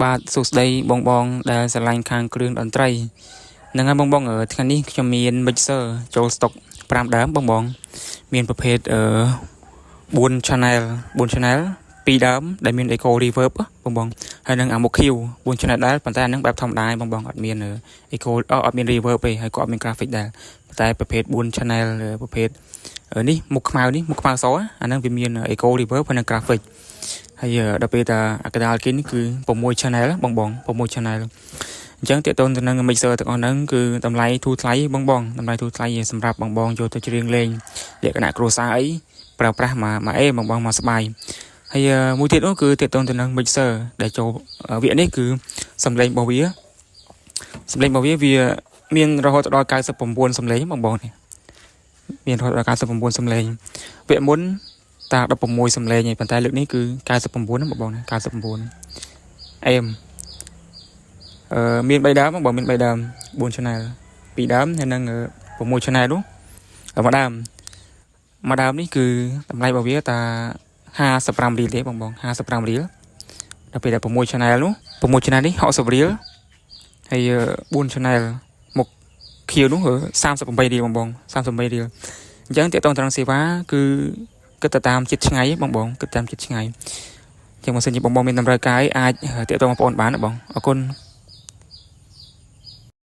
បាទសួស្តីបងដែលស្រឡាញ់ខាងគ្រឿងតន្ត្រីហ្នឹងហើយបងថ្ងៃនេះខ្ញុំមាន mixer ចូល stock 5ដើមបងមានប្រភេទ4 channel 2ដើមដែលមាន echo reverb បងហើយនឹងអាមុខ Q 4 channel ដែរប៉ុន្តែអាហ្នឹងបែបធម្មតាបងអត់មាន echo អត់មាន reverb ទេហើយក៏អត់មាន graphic ដែរប៉ុន្តែប្រភេទ4 channel ប្រភេទនេះមុខខ្មៅសអាហ្នឹងវាមាន echo reverb ហើយនឹង graphic ហើយដល់ពេលតាអាកដាលគេនេះគឺ6 channel បង6 channel អញ្ចឹងតើតើទៅនឹង mixer ទាំងអស់ហ្នឹងគឺតម្លៃធូរថ្លៃបងតម្លៃធូរថ្លៃសម្រាប់បងយកទៅច្រៀងលេងលក្ខណៈគ្រួសារអីប្រើប្រាស់មកអេបងមកស្បាយហើយមួយទៀតនោះគឺតើតើទៅនឹង mixer ដែលចូលវគ្គនេះគឺសំឡេងរបស់វាវាមានរហូតដល់99សំឡេងបងនេះមានរហូតដល់99សំឡេងវគ្គមុនតា16សំឡេងឯងប៉ុន្តែលើកនេះគឺ99ណាបង99 AM មាន3ដើមបងមាន3ដើម4 channel 2ដើមហើយនឹង6 channel នោះមួយដើមនេះគឺតម្លៃរបស់វាតា55រៀលទេបង55រៀលដល់ពេលតែ6 channel នោះ6 channel នេះ60រៀលហើយ4 channel មុខខៀវនោះ38រៀលបង38រៀលអញ្ចឹងតើតត្រង់សេវាគឺគិតទៅតាមចិត្តឆ្ងាយបងគិតតាមចិត្តឆ្ងាយចឹងបើសិនជាបងមានតម្រូវការអាចតាក់ទងបងប្អូនបានបងអរគុណ